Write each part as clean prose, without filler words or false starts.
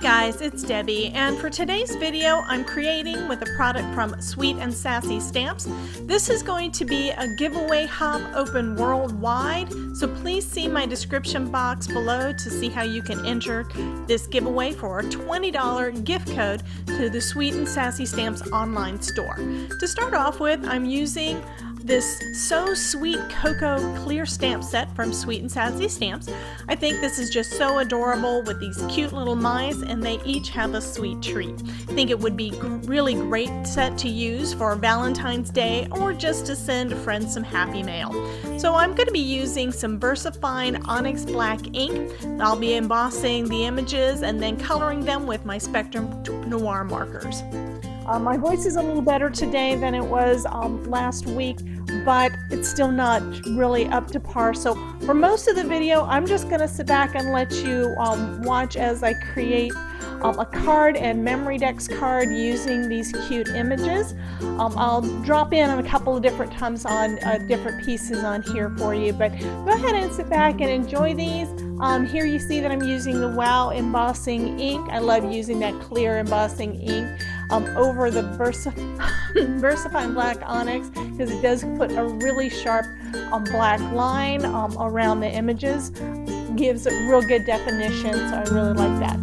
guys, it's Debbie, and for today's video I'm creating with a product from Sweet and Sassy Stamps. This is going to be a giveaway hub open worldwide, so please see my description box below to see how you can enter this giveaway for a $20 gift code to the Sweet and Sassy Stamps online store. To start off with, I'm using this So Sweet Cocoa Clear Stamp Set from Sweet and Sassy Stamps. I think this is just so adorable with these cute little mice, and they each have a sweet treat. I think it would be really great set to use for Valentine's Day or just to send a friend some happy mail. So I'm going to be using some VersaFine Onyx Black ink. I'll be embossing the images and then coloring them with my Spectrum Noir markers. My voice is a little better today than it was last week, but it's still not really up to par. So for most of the video, I'm just going to sit back and let you watch as I create a card and MemDex card using these cute images. I'll drop in a couple of different times on different pieces on here for you, but go ahead and sit back and enjoy these. Here you see that I'm using the Wow embossing ink. I love using that clear embossing ink over the VersaFine Black Onyx, because it does put a really sharp black line around the images. Gives it real good definition, so I really like that.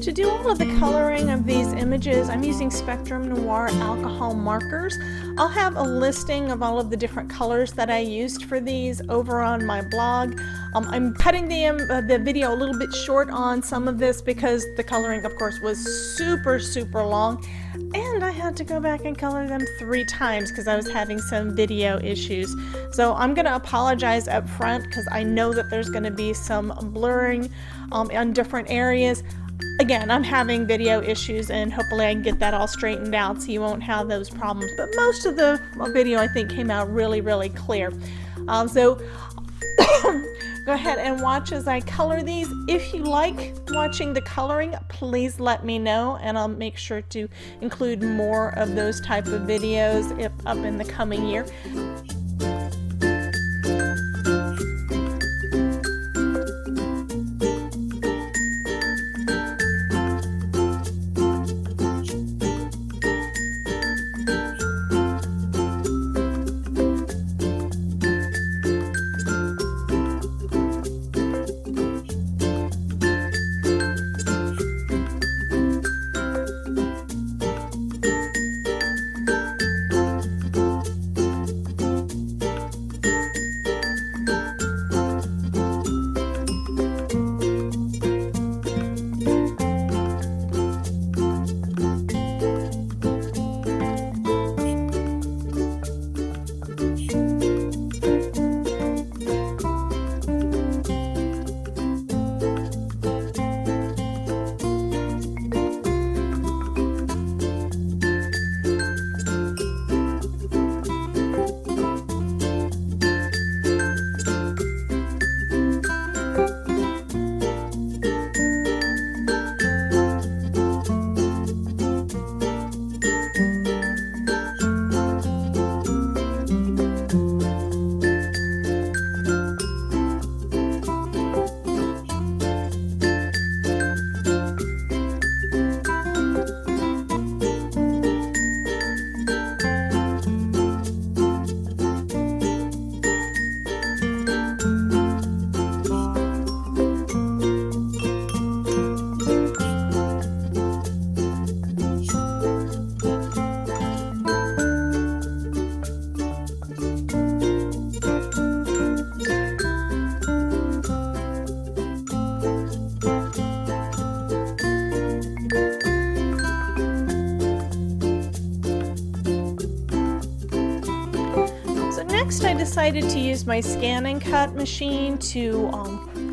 To do all of the coloring of these images, I'm using Spectrum Noir alcohol markers. I'll have a listing of all of the different colors that I used for these over on my blog. I'm cutting the video a little bit short on some of this because the coloring, of course, was super long, and I had to go back and color them 3 times because I was having some video issues. So I'm going to apologize up front because I know that there's going to be some blurring on different areas. Again, I'm having video issues, and hopefully I can get that all straightened out so you won't have those problems. But most of the video, I think, came out really clear. So go ahead and watch as I color these. If you like watching the coloring, please let me know, and I'll make sure to include more of those type of videos up in the coming year. decided to use my scan and cut machine to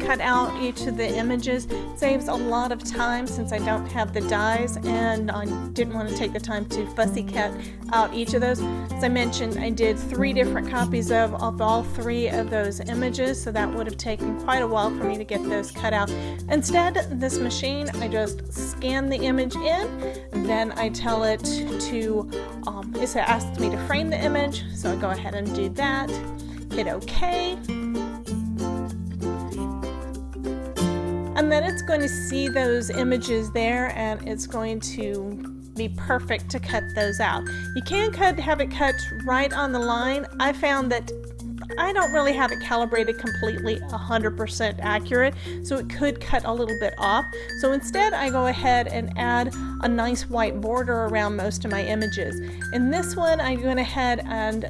cut out each of the images. It saves a lot of time since I don't have the dies, and I didn't want to take the time to fussy cut out each of those. As I mentioned, I did 3 different copies of all 3 of those images, so that would have taken quite a while for me to get those cut out. Instead, this machine, I just scan the image in, then I tell it to, it asks me to frame the image, so I go ahead and do that, hit OK. And then it's going to see those images there, and it's going to be perfect to cut those out. You can have it cut right on the line. I found that I don't really have it calibrated completely 100% accurate, so it could cut a little bit off. So instead I go ahead and add a nice white border around most of my images. In this one I went ahead and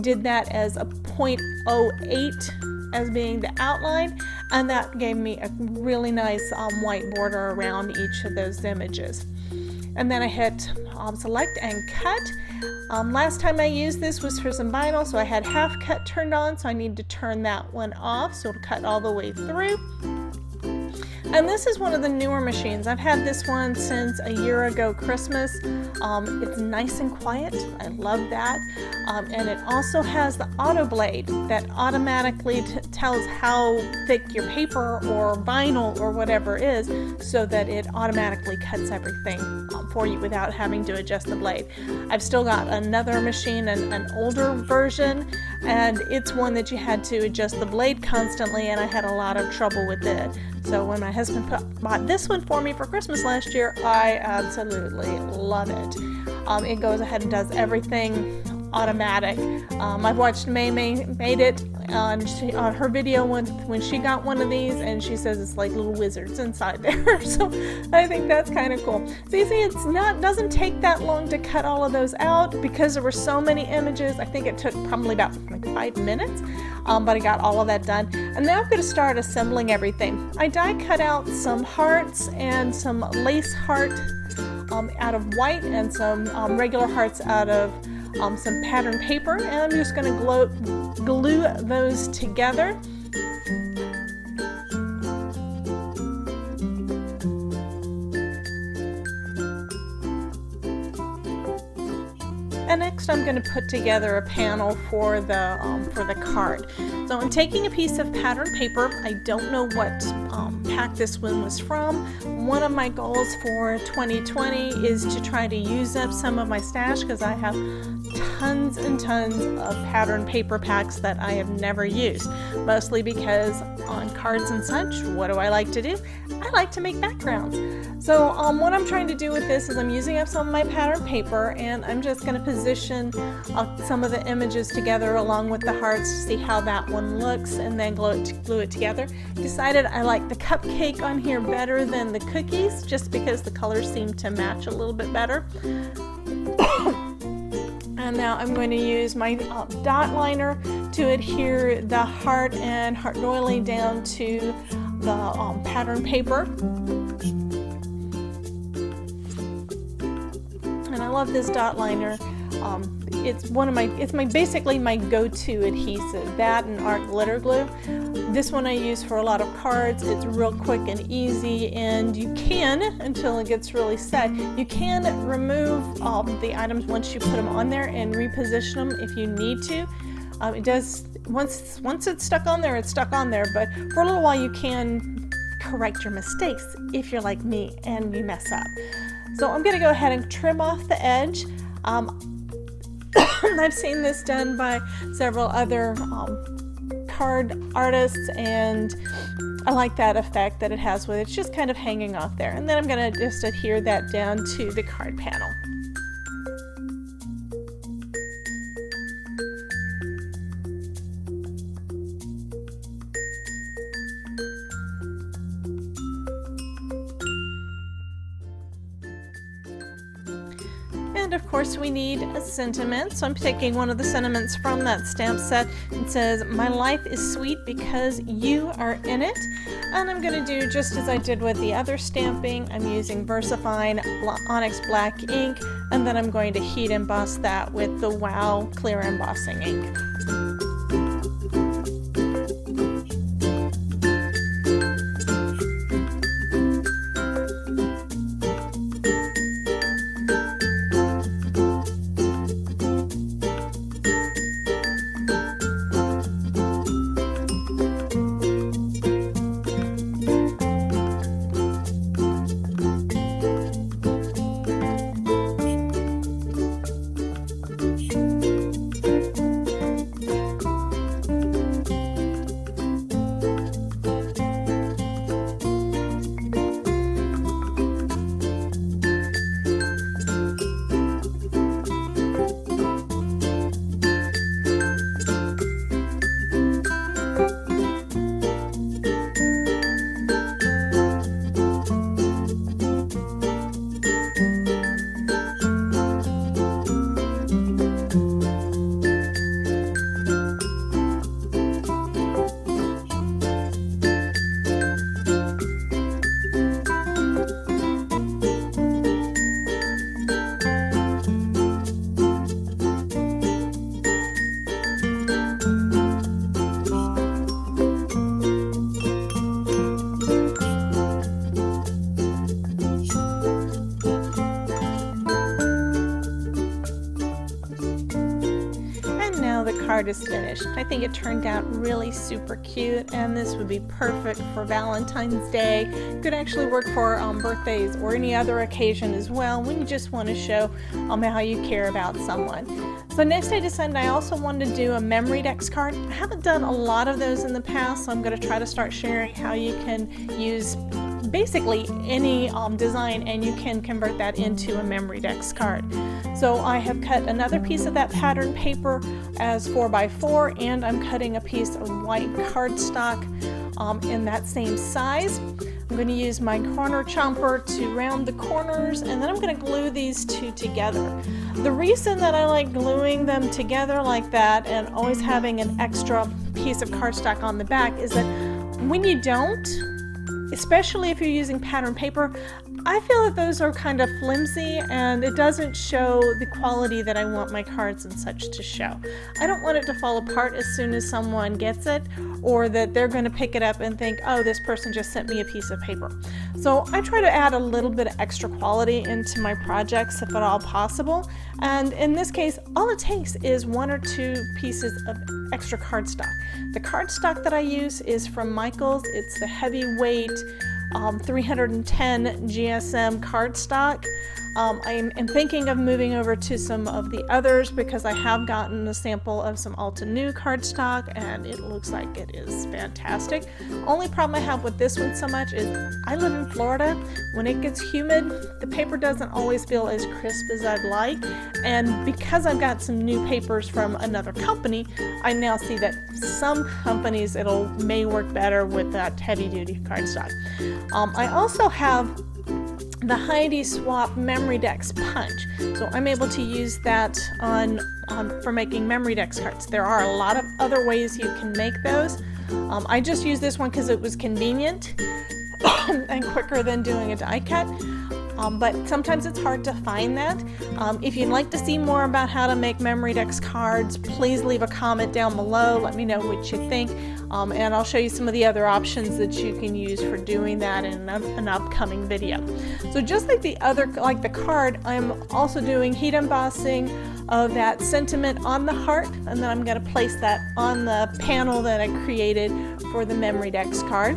did that as a 0.08 as being the outline, and that gave me a really nice white border around each of those images. And then I hit select and cut. Last time I used this was for some vinyl, so I had half cut turned on, so I need to turn that one off so it'll cut all the way through. And this is one of the newer machines. I've had this one since a year ago Christmas. It's nice and quiet. I love that. And it also has the auto blade that automatically tells how thick your paper or vinyl or whatever is, so that it automatically cuts everything for you without having to adjust the blade. I've still got another machine, an older version, and it's one that you had to adjust the blade constantly, and I had a lot of trouble with it. So when my husband bought this one for me for Christmas last year, I absolutely love it. It goes ahead and does everything automatic. I've watched May made it on her video when she got one of these, and she says it's like little wizards inside there. So I think that's kind of cool. So you see, doesn't take that long to cut all of those out because there were so many images. I think it took probably about like 5 minutes, but I got all of that done. And now I'm going to start assembling everything. I die cut out some hearts and some lace heart out of white, and some regular hearts out of some pattern paper, and I'm just going to glue those together. And next I'm going to put together a panel for the card. So I'm taking a piece of pattern paper. I don't know what pack this one was from. One of my goals for 2020 is to try to use up some of my stash, because I have tons and tons of pattern paper packs that I have never used, mostly because on cards and such, what do I like to do? I like to make backgrounds. So what I'm trying to do with this is I'm using up some of my pattern paper, and I'm just going to position some of the images together along with the hearts to see how that one looks, and then glue it together. Decided I like the cupcake on here better than the cookies, just because the colors seem to match a little bit better. And now I'm going to use my dot liner to adhere the heart and heart doily down to the pattern paper. And I love this dot liner. It's basically my go-to adhesive, that and art glitter glue. This one I use for a lot of cards. It's real quick and easy, and you can, until it gets really set, you can remove the items once you put them on there and reposition them if you need to. It does, once it's stuck on there, it's stuck on there, but for a little while you can correct your mistakes if you're like me and you mess up. So I'm going to go ahead and trim off the edge. I've seen this done by several other card artists, and I like that effect that it has with it. It's just kind of hanging off there. And then I'm going to just adhere that down to the card panel. And of course we need a sentiment, so I'm taking one of the sentiments from that stamp set. It says, "My life is sweet because you are in it." And I'm going to do just as I did with the other stamping. I'm using VersaFine Onyx Black ink, and then I'm going to heat emboss that with the Wow Clear Embossing ink. card is finished. I think it turned out really super cute, and this would be perfect for Valentine's Day. Could actually work for birthdays or any other occasion as well when you just want to show how you care about someone. So next I decided I also wanted to do a MemDex card. I haven't done a lot of those in the past, so I'm going to try to start sharing how you can use basically any design and you can convert that into a MemDex card. So I have cut another piece of that pattern paper as 4x4, and I'm cutting a piece of white cardstock in that same size. I'm going to use my corner chomper to round the corners, and then I'm going to glue these two together. The reason that I like gluing them together like that and always having an extra piece of cardstock on the back is that when you don't, especially if you're using pattern paper, I feel that those are kind of flimsy and it doesn't show the quality that I want my cards and such to show. I don't want it to fall apart as soon as someone gets it, or that they're going to pick it up and think, oh, this person just sent me a piece of paper. So I try to add a little bit of extra quality into my projects if at all possible. And in this case, all it takes is 1 or 2 pieces of extra cardstock. The cardstock that I use is from Michaels. It's the heavyweight 310 GSM cardstock. I am thinking of moving over to some of the others because I have gotten a sample of some Alta New cardstock and it looks like it is fantastic. Only problem I have with this one so much is I live in Florida. When it gets humid, the paper doesn't always feel as crisp as I'd like, and because I've got some new papers from another company, I now see that some companies may work better with that heavy-duty cardstock. I also have the Heidi Swap MemDex punch, so I'm able to use that for making MemDex cards. There are a lot of other ways you can make those. I just used this one because it was convenient and quicker than doing a die cut. But sometimes it's hard to find that. If you'd like to see more about how to make MemDex cards, please leave a comment down below. Let me know what you think, and I'll show you some of the other options that you can use for doing that in an upcoming video. So just like the card, I'm also doing heat embossing of that sentiment on the heart, and then I'm going to place that on the panel that I created for the MemDex card.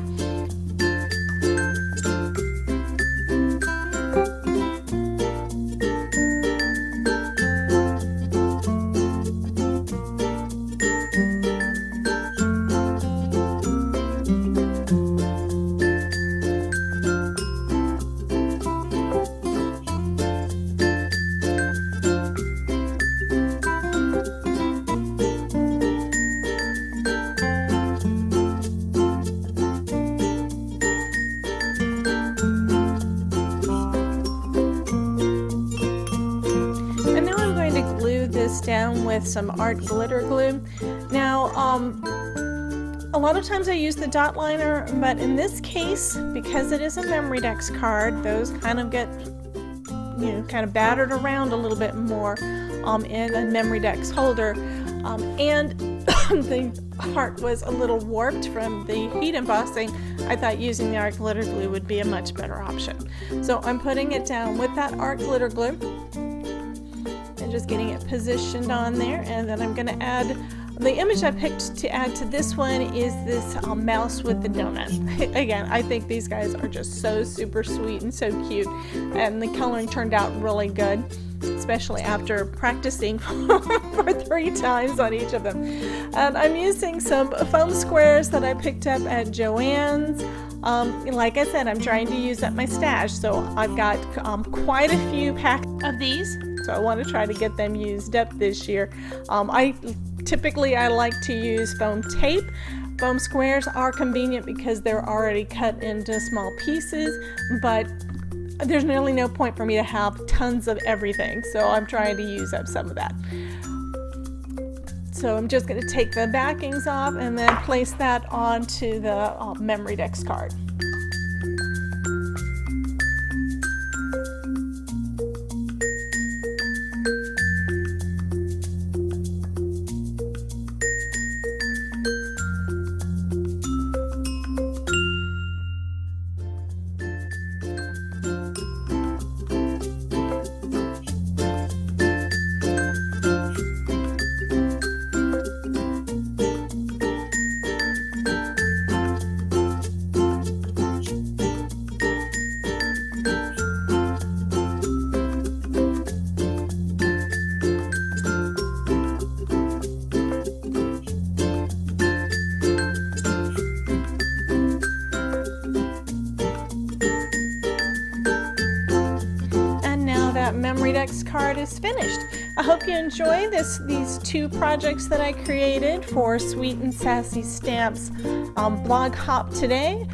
Down with some art glitter glue. Now a lot of times I use the dot liner, but in this case, because it is a MemDex card, those kind of get kind of battered around a little bit more in a MemDex holder, and the heart was a little warped from the heat embossing. I thought using the art glitter glue would be a much better option. So I'm putting it down with that art glitter glue. Just getting it positioned on there, and then I'm going to add the image I picked to add to this one is this mouse with the donut. Again, I think these guys are just so super sweet and so cute, and the coloring turned out really good, especially after practicing for 3 times on each of them. And I'm using some foam squares that I picked up at Joann's. Like I said, I'm trying to use up my stash, so I've got quite a few packs of these. So I want to try to get them used up this year. I like to use foam tape. Foam squares are convenient because they're already cut into small pieces, but there's really no point for me to have tons of everything. So I'm trying to use up some of that. So I'm just going to take the backings off and then place that onto the MemDex card. MemDex card is finished. I hope you enjoy these two projects that I created for Sweet and Sassy Stamps blog hop today.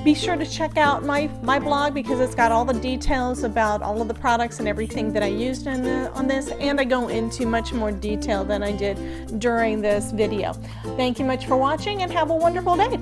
Be sure to check out my blog because it's got all the details about all of the products and everything that I used on this, and I go into much more detail than I did during this video. Thank you much for watching and have a wonderful day.